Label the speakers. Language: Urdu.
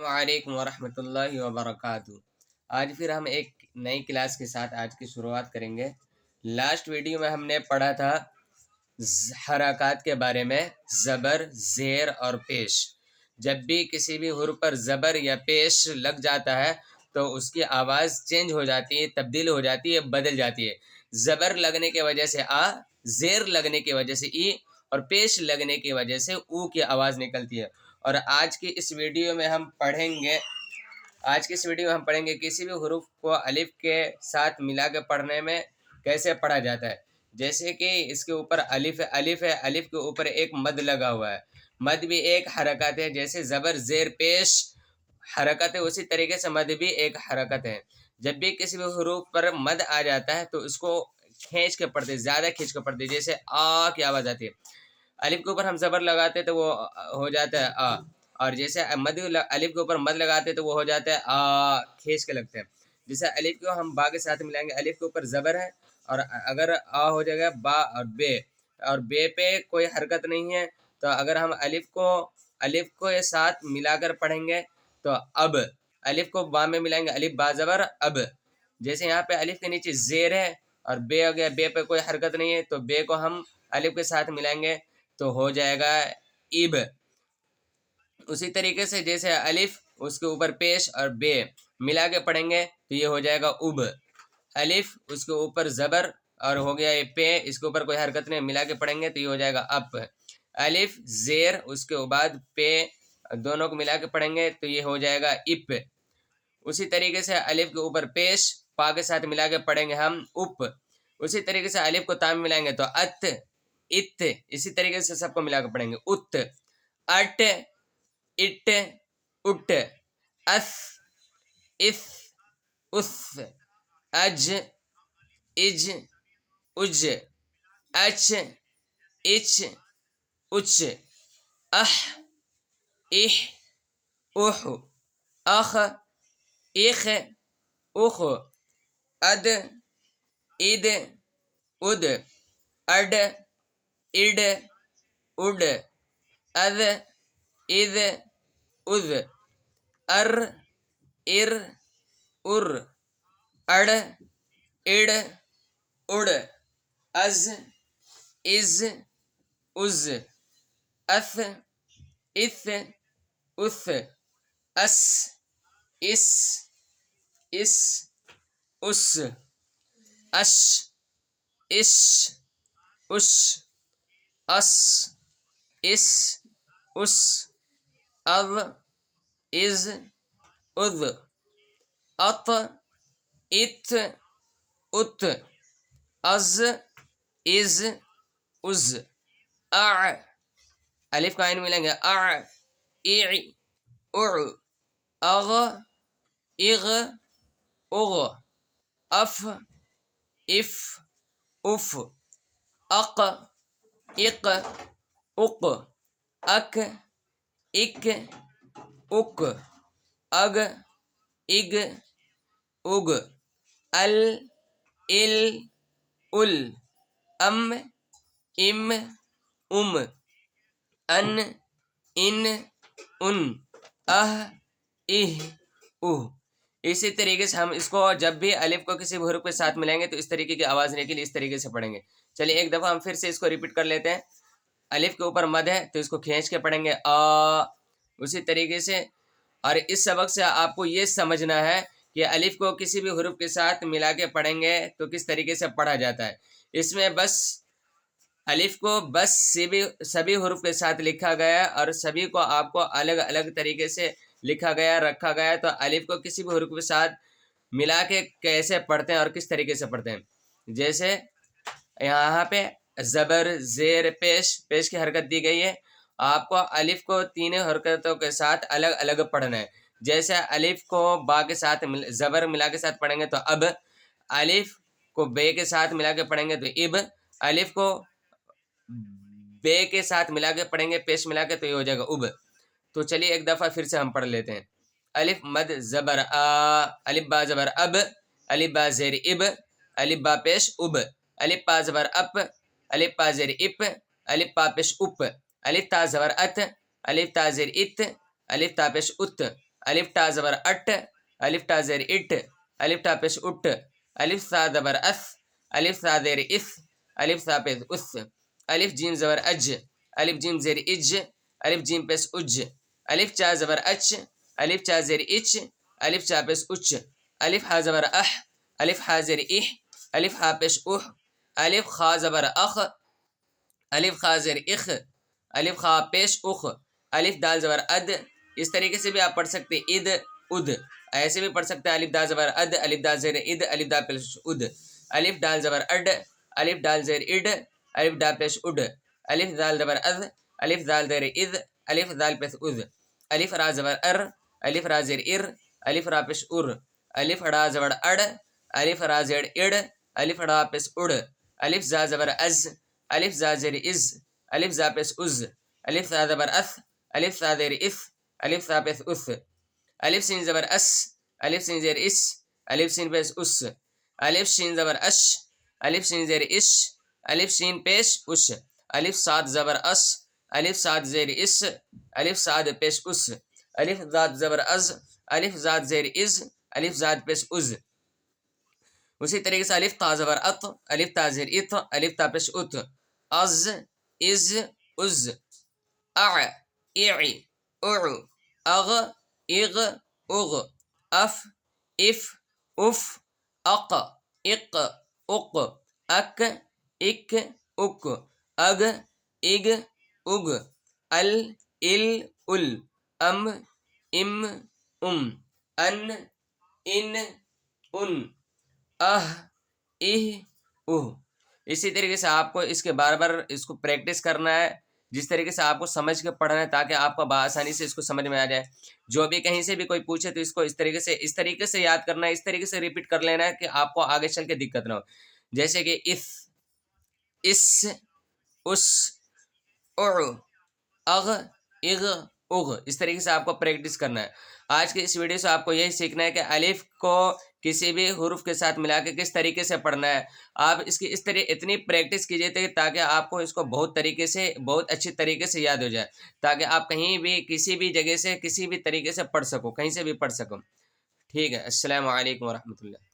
Speaker 1: السلام علیکم ورحمۃ اللہ وبرکاتہ۔ آج پھر ہم ایک نئی کلاس کے ساتھ آج کی شروعات کریں گے۔ لاسٹ ویڈیو میں ہم نے پڑھا تھا حرکات کے بارے میں، زبر، زیر اور پیش۔ جب بھی کسی بھی حرف پر زبر یا پیش لگ جاتا ہے تو اس کی آواز چینج ہو جاتی ہے، تبدیل ہو جاتی ہے، بدل جاتی ہے۔ زبر لگنے کی وجہ سے آ، زیر لگنے کی وجہ سے ای اور پیش لگنے کی وجہ سے او کی آواز نکلتی ہے۔ اور آج کی اس ویڈیو میں ہم پڑھیں گے کسی بھی حروف کو الف کے ساتھ ملا کے پڑھنے میں کیسے پڑھا جاتا ہے۔ جیسے کہ اس کے اوپر الف ہے، الف کے اوپر ایک مد لگا ہوا ہے۔ مد بھی ایک حرکت ہے، جیسے زبر زیر پیش حرکت ہے، اسی طریقے سے مد بھی ایک حرکت ہے۔ جب بھی کسی بھی حروف پر مد آ جاتا ہے تو اس کو کھینچ کے پڑھتے، زیادہ کھینچ کے پڑھتے، جیسے آ کی آواز آتی ہے۔ الف کے اوپر ہم زبر لگاتے تو وہ ہو جاتا ہے آ، اور جیسے الف کے اوپر مد لگاتے تو وہ ہو جاتا ہے آ، کھینچ کے لگتے ہیں۔ جیسے الف کو ہم با کے ساتھ ملائیں گے، الف کے اوپر زبر ہے اور اگر آ ہو جائے گا با اور بے پہ کوئی حرکت نہیں ہے، تو اگر ہم الف کو ساتھ ملا کر پڑھیں گے تو اب، الف کو با میں ملائیں گے، الف با زبر اب۔ جیسے یہاں پہ الف کے نیچے زیر ہے اور بے ہو گیا، بے پہ کوئی حرکت نہیں ہے، تو بے کو ہم الف کے ساتھ ملائیں گے تو ہو جائے گا اب۔ اسی طریقے سے جیسے الف اس کے اوپر پیش اور بے ملا کے پڑھیں گے تو یہ ہو جائے گا اب۔ الف اس کے اوپر زبر اور ہو گیا یہ پے، اس کے اوپر کوئی حرکت نہیں، ملا کے پڑھیں گے تو یہ ہو جائے گا اپ۔ الف زیر اس کے بعد پے، دونوں کو ملا کے پڑھیں گے تو یہ ہو جائے گا اپ۔ اسی طریقے سے الف کے اوپر پیش پا کے ساتھ ملا کے پڑھیں گے ہم اپ۔ اسی طریقے سے الف کو تا میں ملائیں گے تو ات، ات۔ اسی طریقے سے سب کو ملا کے پڑھیں گے ات، اٹ، اٹ، اٹ، اث، اث، اث، اج، اج، اج، اچ، اچ، اچ، اح، اح، اح، اخ، اخ، اخ، اد، اد، اد، اڈ، اڈ، اڈ، اذ، اذ، اذ، ار، ار، ار، اڑ، اڑ، اڑ، از، از، از، اث، اث، اث، اس، اس، اس، اس، اش، اش، اش، اس، اس، اس، اذ، از، اذ، اط، ات، ات، از، از، از، اع، الف کا عین ملیں گے اع، اع، اع، اغ، اغ، اغ، اف، اف، اف، اق، اق، اق، اک، اک، اک، اگ، اگ، اگ، ال، ال، ال، ام، ام، ام، ان، ان، ان، اہ، اہ، اہ۔ اسی طریقے سے ہم اس کو جب بھی الف کو کسی بھی حرف کے ساتھ ملائیں گے تو اس طریقے کی آواز نکلے، اس طریقے سے پڑھیں گے۔ چلیے ایک دفعہ ہم پھر سے اس کو ریپیٹ کر لیتے ہیں۔ الف کے اوپر مد ہے تو اس کو کھینچ کے پڑھیں گے آ، اسی طریقے سے۔ اور اس سبق سے آپ کو یہ سمجھنا ہے کہ الف کو کسی بھی حرف کے ساتھ ملا کے پڑھیں گے تو کس طریقے سے پڑھا جاتا ہے۔ اس میں بس الف کو بس سبھی حروف کے ساتھ لکھا گیا اور سبھی کو آپ کو الگ الگ طریقے سے لکھا گیا، رکھا گیا۔ تو الف کو کسی بھی حروف کے ساتھ ملا کے کیسے پڑھتے ہیں اور کس طریقے سے پڑھتے ہیں، جیسے یہاں پہ زبر زیر پیش کی حرکت دی گئی ہے۔ آپ کو الف کو تین حرکتوں کے ساتھ الگ الگ پڑھنا ہے۔ جیسے الف کو با کے ساتھ زبر ملا کے ساتھ پڑھیں گے تو اب، الف کو بے کے ساتھ ملا کے پڑھیں گے تو اب، الف کو بے کے ساتھ ملا کے پڑھیں گے پیش ملا کے تو یہ ہو جائے گا اب۔ تو چلیے ایک دفعہ پھر سے ہم پڑھ لیتے ہیں۔ الف مد زبر آ، الف با زبر اب، الف با زیر اب، الف با پیش اب، الف با زبر اپ، الف با زیر اپ، الف با پیش اپ، الف تا زبر ات، الف تا زیر ات، الف تا پیش ات، الف تا زبر اٹ، الف تا زیر اٹ، الف تا پیش اٹ، الف سا زبر اس، الف سا زیر اس، الف سا پیش اس، الف جیم زبر اج، الف جیم زیر اج، الف جیم پیش اج، الف چا زبر اچ، الف چا زیر اچ، الف چا پیش اچ، الف ہا زبر اح، الف ہا زیر اح، الف ہا پیش اح، الف خا زبر اخ، الف خا زیر اخ، الف خا پیش اخ، الف دال زبر اد. اس طریقے سے بھی آپ پڑھ سکتے اد اد، ایسے بھی پڑھ سکتے ہیں الف دال زبر اد، الف دال زیر اد، الف دال پیش اد، الف دال زبر اڈ، الف دال زیر اڈ، الف دال پیش اڈ، الف دال زبر از، الف دال زیر از، الف دال پیش از، الف را زبر ار، الف را زیر ار، الف را پیش ار، الف را زبر اڑ، الف را زیر اڑ، الف را پیش اڑ، الف زا زبر از، الف زا زیر از، الف زا پیش از، الف زا زبر اس، الف زا زیر اس، الف زا پیش اس، الف سین زبر اس، الف سین زیر اس، الف سین پیش اس، الف شین زبر اش، الف شین زیر اش، الف شین پیش اش، الف صاد زبر اس، الف صاد زیر اس، الف صاد پیش اس، الف زاد زبر از، الف زاد زیر از، الف زاد پیش از. اسی طریقے سے الف تا زبر ات، الف تا زیر ات، الف تا پیش ات، از از از، اع اع اع، اغ اغ اغ، اف اف اف، اق اق اق، اک اک اک، اگ اگ اگ، ال ال ال، ام ام ام، ان ان ان، اہ اہ اہ. اسی طریقے سے آپ کو اس کے بار بار اس کو پریکٹس کرنا ہے، جس طریقے سے آپ کو سمجھ کے پڑھنا ہے تاکہ آپ کو بآسانی سے اس کو سمجھ میں آ جائے. جو بھی کہیں سے بھی کوئی پوچھے تو اس کو اس طریقے سے یاد کرنا ہے، اس طریقے سے ریپیٹ کر لینا ہے کہ آپ کو آگے چل کے دقت نہ ہو. جیسے کہ اس اس، اع، اغ اغ اغ، اس طریقے سے آپ کو پریکٹس کرنا ہے. آج کے اس ویڈیو سے آپ کو یہی سیکھنا ہے کہ الف کو کسی بھی حروف کے ساتھ ملا کے کس طریقے سے پڑھنا ہے. آپ اس کی اتنی پریکٹس کیجیے تاکہ آپ کو اس کو بہت اچھی طریقے سے یاد ہو جائے، تاکہ آپ کہیں بھی کسی بھی جگہ سے کسی بھی طریقے سے پڑھ سکو، کہیں سے بھی پڑھ سکو. ٹھیک ہے، السلام علیکم ورحمۃ اللہ.